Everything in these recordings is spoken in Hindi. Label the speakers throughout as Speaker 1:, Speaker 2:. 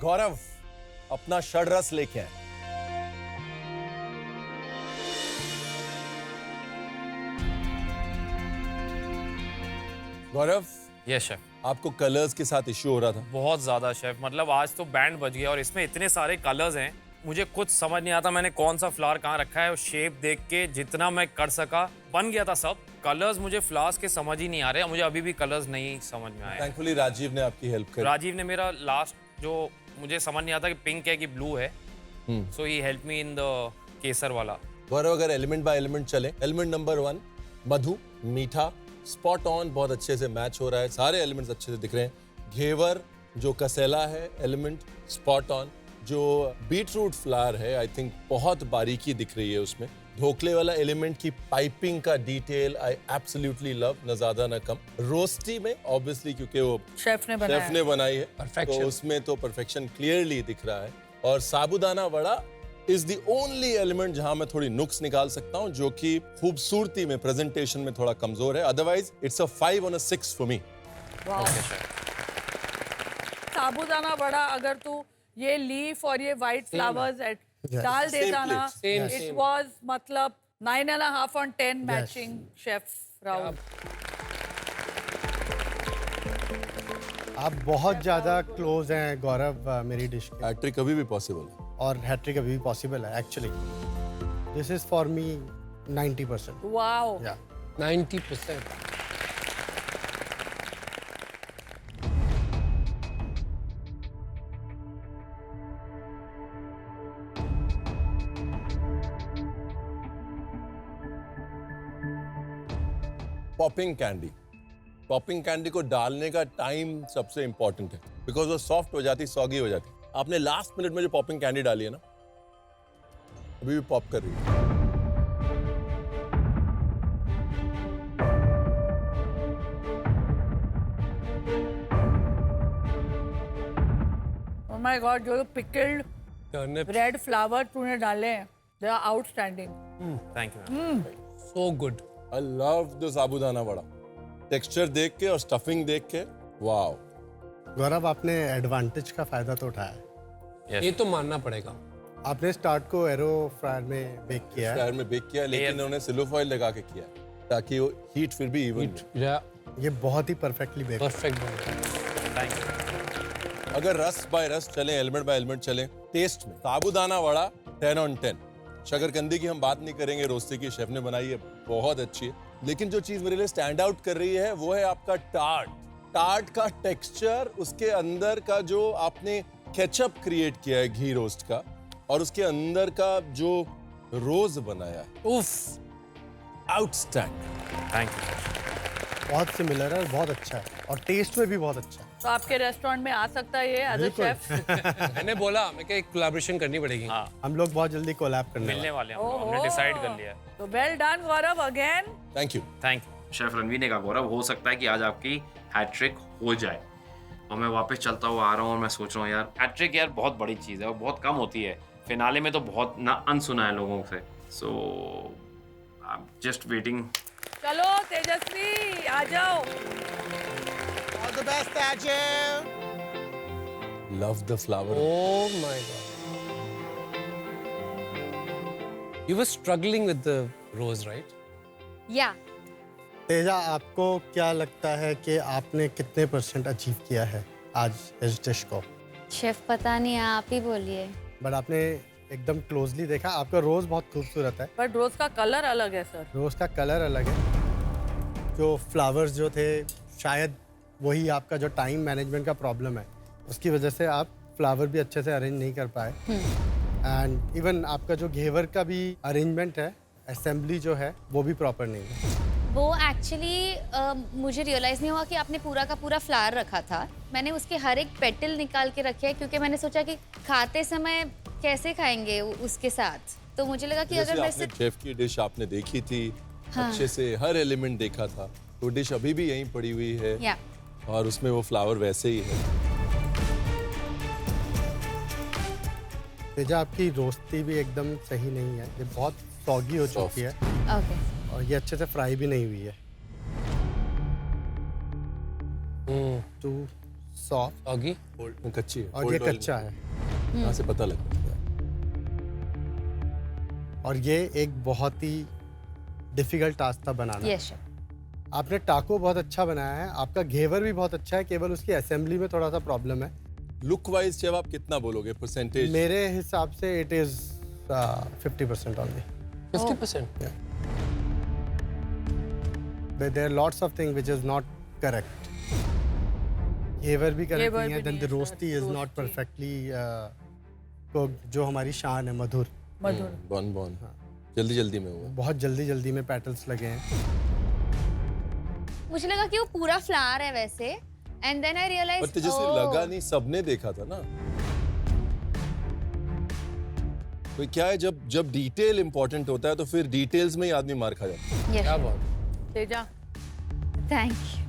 Speaker 1: गौरव अपना षड्रस लेके आए। गौरव,
Speaker 2: यस शेफ।
Speaker 1: आपको कलर्स के साथ इश्यू हो रहा था।
Speaker 2: बहुत ज्यादा शेफ, मतलब आज तो बैंड बज गया और इसमें इतने सारे कलर्स हैं, मुझे कुछ समझ नहीं आता मैंने कौन सा फ्लावर कहाँ रखा है। और शेप देख के जितना मैं कर सका बन गया था सब। कलर्स मुझे फ्लावर्स के समझ ही नहीं आ रहे, मुझे अभी भी कलर्स नहीं समझ में आए।
Speaker 1: थैंकफुली राजीव ने आपकी हेल्प करी।
Speaker 2: राजीव ने मेरा लास्ट जो मुझे समझ नहीं आता कि पिंक है कि ब्लू है, सो ही हेल्प मी इन द केसर वाला।
Speaker 1: गौरव, अगर एलिमेंट बाय एलिमेंट चले, एलिमेंट नंबर 1 मधु, मीठा, स्पॉट ऑन, बहुत अच्छे से मैच हो रहा है, सारे एलिमेंट्स अच्छे से दिख रहे हैं। घेवर जो कसेला है एलिमेंट स्पॉट ऑन। जो बीट रूट फ्लावर है आई थिंक बहुत बारीकी दिख रही है उसमें। ढोकले वाला एलिमेंट की पाइपिंग का डिटेल आई एब्सोल्युटली लव, न ज्यादा न कम। रोस्टी में ऑब्वियसली क्योंकि वो
Speaker 3: शेफ ने
Speaker 1: बनाई है,
Speaker 4: Perfection.
Speaker 1: तो उसमें तो परफेक्शन क्लियरली दिख रहा है। और sabudana vada is the only element जहां मैं थोड़ी नुक्स निकाल सकता हूं, जो कि खूबसूरती में, प्रेजेंटेशन में थोड़ा कमजोर है। Otherwise it's a 5 on a 6 for me.
Speaker 3: Sabudana vada अगर तू ये लीफ और ये व्हाइट फ्लावर्स डाल देता ना,
Speaker 4: Same,
Speaker 3: इट
Speaker 4: same.
Speaker 3: वाज मतलब 9.5 on 10 मैचिंग शेफ राहुल।
Speaker 5: आप बहुत ज़्यादा क्लोज हैं गौरव मेरी डिश के,
Speaker 1: हैट्रिक कभी भी पॉसिबल है।
Speaker 5: और हैट्रिक अभी भी पॉसिबल है actually. This is for me 90%।
Speaker 3: Wow,
Speaker 5: या
Speaker 4: 90%.
Speaker 1: पॉपिंग कैंडी, पॉपिंग कैंडी को डालने का टाइम सबसे इंपॉर्टेंट है, बिकॉज वो सॉफ्ट हो जाती, सॉगी हो जाती। आपने लास्ट मिनट में जो पॉपिंग कैंडी डाली है ना, अभी भी पॉप कर रही है।
Speaker 3: ओह माय गॉड, जो पिकल्ड
Speaker 4: Turnip.
Speaker 3: रेड फ्लावर तूने डाले हैं, they are outstanding.
Speaker 2: Thank you.
Speaker 4: So good.
Speaker 1: I love the sabudana vada. Texture देख के और स्टफिंग देख के वाओ।
Speaker 5: गौरव, आपने एडवांटेज का फायदा तो उठाया।
Speaker 4: ये तो मानना पड़ेगा.
Speaker 5: आपने स्टार्ट को एरो फ्रायर में बेक किया है।
Speaker 1: फ्रायर में बेक किया, लेकिन उन्होंने सिलो फॉइल लगा के किया ताकि वो हीट फिर भी इवन।
Speaker 4: Yeah,
Speaker 5: ये बहुत ही परफेक्टली बेक।
Speaker 4: perfect बन गया.
Speaker 2: Thank you.
Speaker 1: अगर रस बाय रस चले, एलिमेंट बाय एलिमेंट चले, टेस्ट में साबूदाना वड़ा 10 on 10। शकरकंदी की हम बात नहीं करेंगे, रोस्ती की शेफ ने बनाई है, बहुत अच्छी है। लेकिन जो चीज मेरे लिए स्टैंड आउट कर रही है वो है आपका टार्ट। टार्ट का टेक्सचर, उसके अंदर का जो आपने केचप क्रिएट किया है घी रोस्ट का, और उसके अंदर का जो रोज बनाया है,
Speaker 4: Oof.
Speaker 1: आउटस्टैंडिंग।
Speaker 2: Thank you.
Speaker 5: बहुत सिमिलर है और बहुत अच्छा है, और टेस्ट में भी बहुत अच्छा है।
Speaker 3: तो आपके रेस्टोरेंट में आ सकता है ये एज अ शेफ?
Speaker 4: मैंने बोला मैं क्या एक कोलैबोरेशन करनी पड़ेगी.
Speaker 2: हाँ,
Speaker 5: हम लोग बहुत जल्दी कोलैब करने
Speaker 2: मिलने
Speaker 5: वाले
Speaker 2: वाले हैं हम लोग, हमने डिसाइड कर लिया है।
Speaker 3: तो well done Gaurav again.
Speaker 1: Thank you.
Speaker 2: Thank you.
Speaker 6: Chef Ranveer ने कहा गौरव हो सकता है कि आज आपकी हैट्रिक हो जाए। और मैं वापस चलता हुआ आ रहा हूँ और मैं सोच रहा हूँ यार हैट्रिक यार बहुत बड़ी चीज़ है और बहुत कम होती है। फिनाले में तो बहुत ना अनसुना है लोगों से। सो आई एम जस्ट वेटिंग।
Speaker 3: चलो तेजस्वी आ जाओ।
Speaker 7: All the best, Ajay.
Speaker 1: Love the flower.
Speaker 4: Oh my God. You were struggling with the rose, right?
Speaker 8: या
Speaker 5: तेजा, आपको क्या लगता है कि आपने कितने % अचीव किया है आज इस डिश को?
Speaker 8: शेफ पता नहीं, आप ही बोलिए।
Speaker 5: बट आपने एकदम क्लोजली देखा, आपका रोज बहुत खूबसूरत है।
Speaker 3: बट रोज का कलर अलग है सर।
Speaker 5: रोज का कलर अलग है। जो फ्लावर्स जो थे, शायद वही आपका जो टाइम मैनेजमेंट का प्रॉब्लम है, उसकी वजह से आप फ्लावर भी अच्छे से अरेंज नहीं कर पाए। एंड इवन आपका जो घेवर का भी अरेंजमेंट है, असेंबली जो है, वो भी प्रॉपर नहीं है।
Speaker 8: वो एक्चुअली मुझे रियलाइज़ नहीं हुआ कि आपने पूरा का पूरा फ्लावर रखा था। मैंने उसके हर एक पेटल निकाल के रखे हैं, क्योंकि मैंने सोचा कि खाते समय कैसे खाएंगे उसके साथ। तो मुझे लगा कि अगर मैं
Speaker 1: आपने
Speaker 8: सिर्फ
Speaker 1: शेफ की डिश आपने देखी थी,
Speaker 8: हाँ।
Speaker 1: अच्छे से हर एलिमेंट देखा था, तो डिश अभी भी यहीं पड़ी हुई है
Speaker 8: या
Speaker 1: और उसमें वो फ्लावर वैसे ही है।
Speaker 5: तेजा, आपकी रोस्टी भी एकदम सही नहीं है, ये बहुत सॉगी हो चुकी है
Speaker 8: ओके,
Speaker 5: और ये अच्छे से फ्राई भी नहीं हुई है। Too soft
Speaker 4: Soggy.
Speaker 1: कच्ची है
Speaker 5: और ये
Speaker 1: Cold oil
Speaker 5: कच्चा है।
Speaker 1: में। यहाँ से पता लगता है।
Speaker 5: और ये एक बहुत ही डिफिकल्ट टास्क था बनाना।
Speaker 8: Yes chef.
Speaker 5: आपने टाको बहुत अच्छा बनाया है, आपका घेवर भी बहुत अच्छा है, केवल उसकी असेंबली में थोड़ा सा प्रॉब्लम है।
Speaker 1: लुक वाइज जब आप कितना बोलोगे परसेंटेज?
Speaker 5: मेरे हिसाब से it is 50% only.
Speaker 4: 50%.
Speaker 5: But there are lots of things which is not correct. घेवर भी correct
Speaker 3: घेवर
Speaker 5: नहीं है,
Speaker 3: भी
Speaker 5: then
Speaker 3: नहीं
Speaker 5: the
Speaker 3: है,
Speaker 5: roasty is not
Speaker 3: roasty।
Speaker 5: perfectly cooked, जो हमारी शान है मधुर।
Speaker 3: मधुर।
Speaker 1: बॉन बॉन जल्दी जल्दी में हुआ।
Speaker 5: बहुत जल्दी जल्दी में पेटल्स लगे हैं।
Speaker 8: मुझे लगा कि वो पूरा फ्लावर है वैसे, एंड देन आई रियलाइज
Speaker 1: पर तेजस्वी लगा नहीं, सबने देखा था ना। तो क्या है, जब डिटेल इंपॉर्टेंट होता है तो फिर डिटेल्स में ही आदमी मार खा जाता है।
Speaker 4: क्या बात।
Speaker 3: Teja,
Speaker 8: thank you.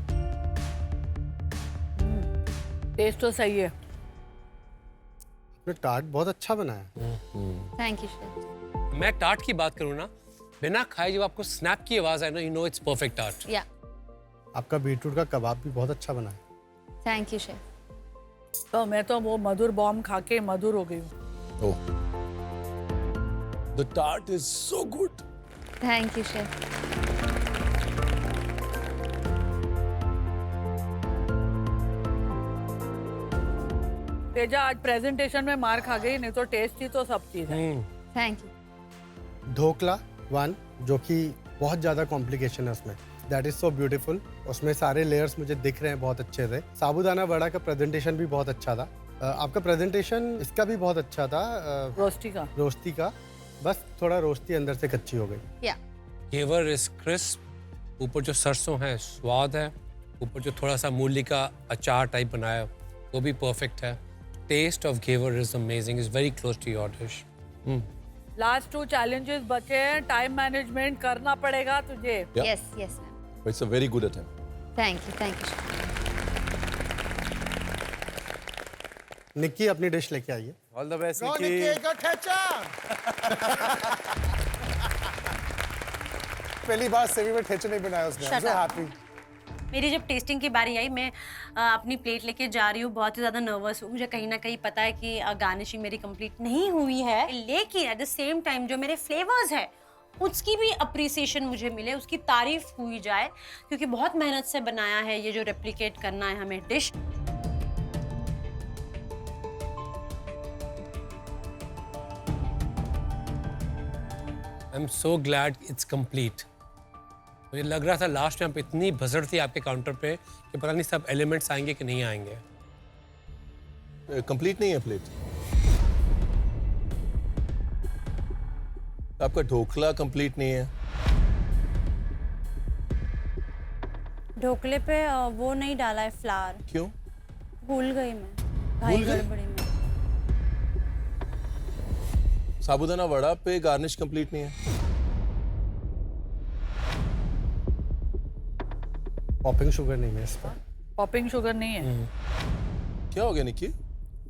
Speaker 3: टेस्ट तो सही है।
Speaker 5: आपने टार्ट बहुत अच्छा बनाया।
Speaker 8: Thank you chef.
Speaker 4: मैं टार्ट की बात करूँ ना, बिना खाए जब आपको स्नैप की आवाज आए ना, you know it's perfect tart.
Speaker 8: या
Speaker 5: आपका बीटरूट का कबाब भी बहुत अच्छा बना है।
Speaker 8: Thank you chef.
Speaker 3: तो मैं तो वो मधुर बॉम्ब खा के मधुर हो गई हूँ।
Speaker 1: Oh, the tart is so good.
Speaker 8: Thank you chef.
Speaker 3: Teja आज प्रेजेंटेशन में मार खा गई, नहीं तो टेस्टी तो सब चीज है।
Speaker 8: Thank you.
Speaker 5: ढोकला 1, जो कि बहुत ज़्यादा कॉम्प्लिकेशन है उसमें, दैट इज़ सो ब्यूटीफुल। उसमें सारे लेयर्स मुझे दिख रहे हैं बहुत अच्छे से। साबूदाना वड़ा का प्रेजेंटेशन भी बहुत अच्छा था। आपका प्रेजेंटेशन इसका भी बहुत अच्छा था,
Speaker 3: रोस्टी का।
Speaker 5: रोस्टी का। बस थोड़ा रोस्टी अंदर से कच्ची हो गई।
Speaker 8: या
Speaker 4: घेवर इज क्रिस्प, ऊपर जो सरसों है स्वाद है, ऊपर जो थोड़ा सा मूली का अचार टाइप बनाया वो भी परफेक्ट है। Taste of ghevar is amazing, is very close to your dish.
Speaker 3: Last 2 challenges बचे हैं, टाइम मैनेजमेंट करना पड़ेगा तुझे।
Speaker 1: Yeah.
Speaker 8: Yes yes ma'am.
Speaker 1: It's a very good attempt.
Speaker 8: Thank you chef.
Speaker 5: Nikki अपनी डिश लेके आइए।
Speaker 7: All the best, Nikki. Go thecha. पहली बार सेवी में ठेचा नहीं बनाया उसने। I'm so happy.
Speaker 9: मेरी जब टेस्टिंग की बारी आई, मैं अपनी प्लेट लेके जा रही हूँ, बहुत ही ज़्यादा नर्वस हूँ। मुझे कहीं ना कहीं पता है कि गार्निशिंग मेरी कंप्लीट नहीं हुई है, लेकिन एट द सेम टाइम जो मेरे फ्लेवर्स है उसकी भी अप्रिसिएशन मुझे मिले, उसकी तारीफ हुई जाए, क्योंकि बहुत मेहनत से बनाया है ये जो रेप्लिकेट करना है हमें dish.
Speaker 4: I am so glad it's complete. मुझे लग रहा था लास्ट में आप इतनी भसड़ थी आपके काउंटर पे कि पता नहीं सब एलिमेंट्स आएंगे कि नहीं आएंगे।
Speaker 1: कंप्लीट नहीं है प्लेट। आपका ढोकला कंप्लीट नहीं है।
Speaker 9: ढोकले पे वो नहीं डाला है फ्लावर,
Speaker 1: क्यों?
Speaker 9: भूल गई मैं,
Speaker 1: भूल गई?
Speaker 9: गड़बड़ी में।
Speaker 1: साबूदाना वड़ा पे गार्निश कंप्लीट नहीं है।
Speaker 5: पॉपिंग शुगर नहीं है इसका।
Speaker 3: पॉपिंग शुगर नहीं है।
Speaker 1: क्या हो गया निक्की?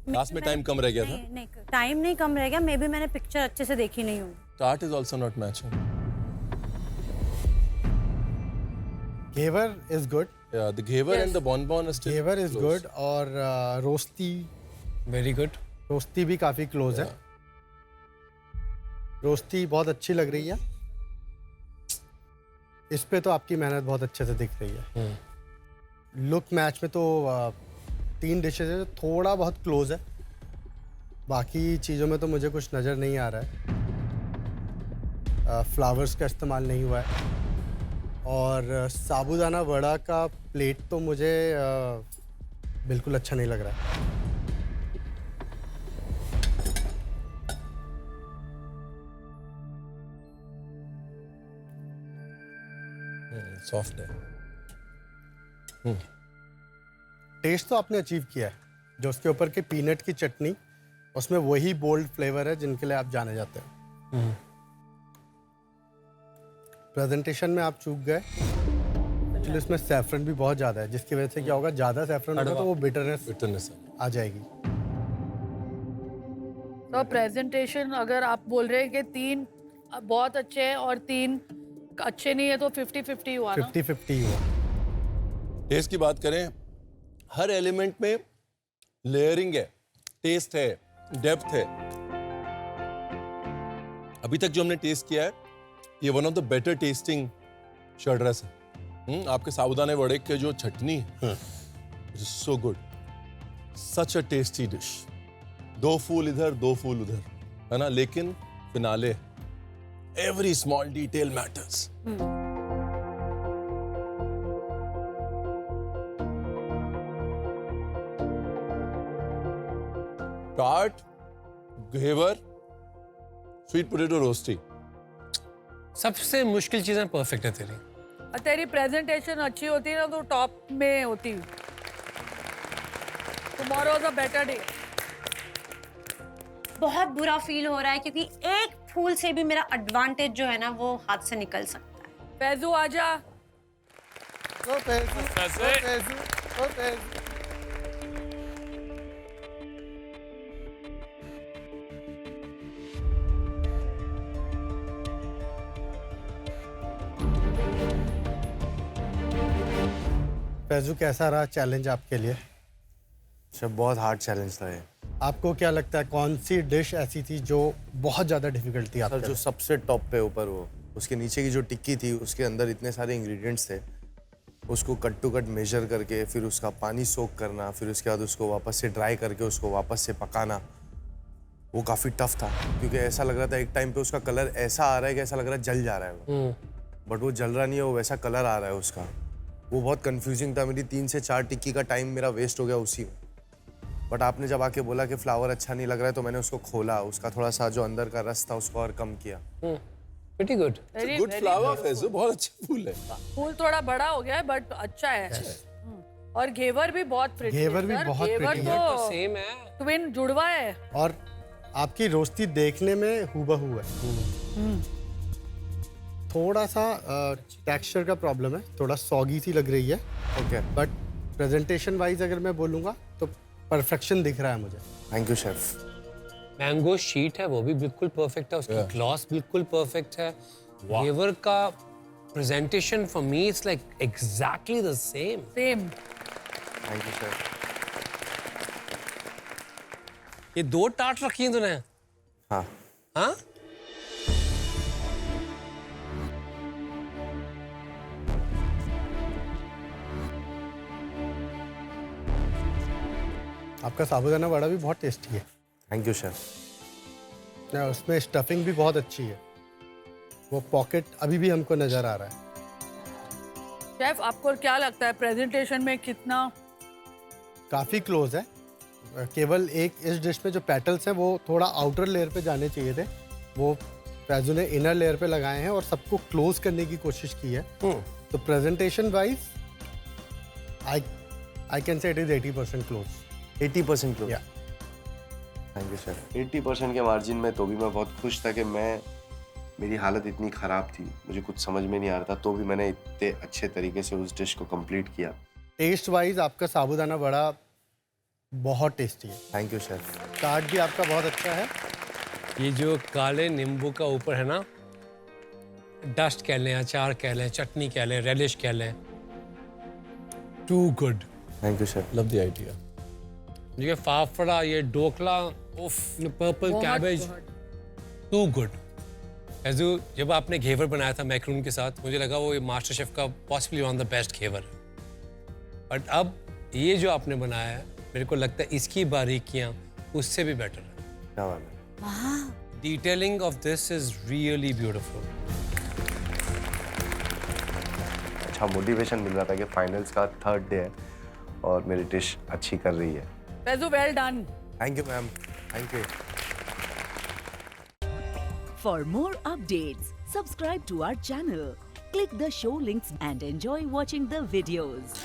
Speaker 1: लास्ट में टाइम कम रह गया था।
Speaker 9: नहीं, टाइम नहीं कम रह गया, मे बी मैंने पिक्चर अच्छे से देखी नहीं हूँ।
Speaker 1: Tart is also not matching.
Speaker 5: Ghevar is good.
Speaker 1: Yeah, the ghevar and the bonbon are still
Speaker 5: ghevar is
Speaker 1: close.
Speaker 5: Good और रोस्टी
Speaker 4: वेरी गुड।
Speaker 5: रोस्टी भी काफी क्लोज है। रोस्टी बहुत अच्छी लग रही है। इस पे तो आपकी मेहनत बहुत अच्छे से दिख रही है। लुक मैच में तो 3 डिशेज है, थोड़ा बहुत क्लोज है। बाकी चीज़ों में तो मुझे कुछ नज़र नहीं आ रहा है। फ्लावर्स का इस्तेमाल नहीं हुआ है। और साबूदाना वड़ा का प्लेट तो मुझे बिल्कुल अच्छा नहीं लग रहा है।
Speaker 1: सॉफ्ट है।
Speaker 5: टेस्ट तो आपने अचीव किया है। जो उसके ऊपर की पीनट की चटनी, उसमें वही बोल्ड फ्लेवर है जिनके लिए आप जाने जाते हैं। प्रेजेंटेशन में आप चूक गए। एक्चुअली उसमें सैफरन भी बहुत ज़्यादा है, जिसकी वजह से क्या होगा, ज़्यादा सैफरन होगा तो वो बिटरनेस आ जाएगी।
Speaker 3: तो प्रेजेंटेशन अगर आप बोल रहे हैं कि 3 बहुत अच्छे हैं और 3 अच्छे नहीं है, तो 50-50 हुआ ना।
Speaker 5: 50-50 हुआ।
Speaker 1: टेस्ट की बात करें, हर एलिमेंट में लेयरिंग है, टेस्ट है, डेप्थ है। अभी तक जो हमने टेस्ट किया है, ये one of the better tasting शर्ट रस है। आपके साबूदाने वड़े के जो चटनी है, so good, such a tasty dish. 2 फूल इधर 2 फूल उधर, है ना, लेकिन finale, every small detail matters. Tart, ghevar, sweet potato rosti,
Speaker 4: सबसे मुश्किल चीजें परफेक्ट है तेरी।
Speaker 3: और तेरी प्रेजेंटेशन अच्छी होती ना तो टॉप में होती। Tomorrow is a better day.
Speaker 9: बहुत बुरा फील हो रहा है क्योंकि एक फूल से भी मेरा एडवांटेज जो है ना वो हाथ से निकल सकता है।
Speaker 3: फैजू आजा।
Speaker 7: ओ फैजू, ओ फैजू, ओ फैजू।
Speaker 5: फैजू, कैसा रहा चैलेंज आपके लिए?
Speaker 10: सर बहुत हार्ड चैलेंज था ये।
Speaker 5: आपको क्या लगता है कौन सी डिश ऐसी थी जो बहुत ज़्यादा डिफिकल्ट थी
Speaker 10: सर
Speaker 5: आपके
Speaker 10: जो
Speaker 5: लिए?
Speaker 10: सबसे टॉप पे ऊपर वो, उसके नीचे की जो टिक्की थी उसके अंदर इतने सारे इंग्रेडिएंट्स थे, उसको कट टू कट मेजर करके फिर उसका पानी सोक करना, फिर उसके बाद उसको वापस से ड्राई करके उसको वापस से पकाना, वो काफ़ी टफ था। क्योंकि ऐसा लग रहा था एक टाइम पे उसका कलर ऐसा आ रहा है कि ऐसा लग रहा है जल जा रहा है वो, बट वो जल रहा नहीं है, वो वैसा कलर आ रहा है उसका। वो बहुत कंफ्यूजिंग था। मेरी 3 से 4 टिक्की का टाइम मेरा वेस्ट हो गया उसी में। बट आपने जब आके बोला कि फ्लावर अच्छा नहीं लग रहा है तो मैंने उसको खोला, उसका थोड़ा सा जो अंदर का रस था उसको और कम किया।
Speaker 4: Pretty good.
Speaker 1: Good flower Faizu, बहुत अच्छा फूल है।
Speaker 3: फूल थोड़ा बड़ा हो गया है बट अच्छा है। और घेवर भी बहुत प्रिटी है।
Speaker 5: घेवर भी
Speaker 3: सर,
Speaker 5: बहुत
Speaker 3: घेवर
Speaker 5: pretty है।
Speaker 3: तो
Speaker 4: सेम है।
Speaker 3: ट्विन जुड़वा है।
Speaker 5: और आपकी रोस्टी देखने में हूबहू है। थोड़ा सा टेक्सचर का प्रॉब्लम है, थोड़ा सॉगी सी लग रही है।
Speaker 10: ओके,
Speaker 5: बट प्रेजेंटेशन वाइज अगर मैं बोलूँगा तो परफेक्शन दिख रहा है मुझे।
Speaker 10: Thank you chef.
Speaker 4: Mango sheet है वो भी बिल्कुल परफेक्ट है, उसकी ग्लॉस बिल्कुल परफेक्ट है। घेवर का presentation for me it's like exactly the same.
Speaker 3: Same.
Speaker 10: Thank you chef.
Speaker 4: ये 2 टार्ट रखी हैं तूने?
Speaker 10: हाँ
Speaker 4: हाँ?
Speaker 5: आपका साबूदाना वड़ा भी बहुत टेस्टी है।
Speaker 10: Thank you chef.
Speaker 5: उसमें स्टफिंग भी बहुत अच्छी है। वो पॉकेट अभी भी हमको नजर आ रहा है।
Speaker 3: शेफ, आपको क्या लगता है प्रेजेंटेशन में कितना?
Speaker 5: काफ़ी क्लोज है। केवल एक इस डिश में जो पेटल्स हैं वो थोड़ा आउटर लेयर पे जाने चाहिए थे, वो फैजू ने इनर लेयर पे लगाए हैं और सबको क्लोज करने की कोशिश की है। तो presentation wise I can say it is 80% close.
Speaker 10: 80% close.
Speaker 5: या
Speaker 10: थैंक यू शेफ। 80% के मार्जिन में तो भी मैं बहुत खुश था कि मेरी हालत इतनी ख़राब थी, मुझे कुछ समझ में नहीं आ रहा था, तो भी मैंने इतने अच्छे तरीके से उस डिश को कंप्लीट किया।
Speaker 5: टेस्ट वाइज आपका साबूदाना वड़ा बहुत टेस्टी है।
Speaker 10: Thank you chef.
Speaker 5: चाट भी आपका बहुत अच्छा है।
Speaker 4: ये जो काले नींबू का ऊपर है ना, डस्ट कह लें, अचार कह लें, चटनी कह लें, रेडिश कह लें, too good.
Speaker 10: Thank you chef.
Speaker 1: Love the idea.
Speaker 4: ये फाफड़ा, ये ढोकला, उफ, purple cabbage, too good. Faizu, जब आपने घेवर बनाया था मैक्रून के साथ, मुझे लगा वो मास्टर शेफ का possibly one of the best ghevar है। बट अब ये जो आपने बनाया है, मेरे को लगता है इसकी बारीकियां उससे भी बेटर है।
Speaker 10: क्या बात है।
Speaker 4: Detailing of this is really beautiful.
Speaker 10: अच्छा मोटिवेशन मिल रहा था कि फाइनल्स का 3rd डे है और मेरी डिश अच्छी कर रही है।
Speaker 3: Faizu, well done.
Speaker 10: Thank you ma'am. Thank you.
Speaker 11: For more updates, subscribe to our channel, click the show links and enjoy watching the videos.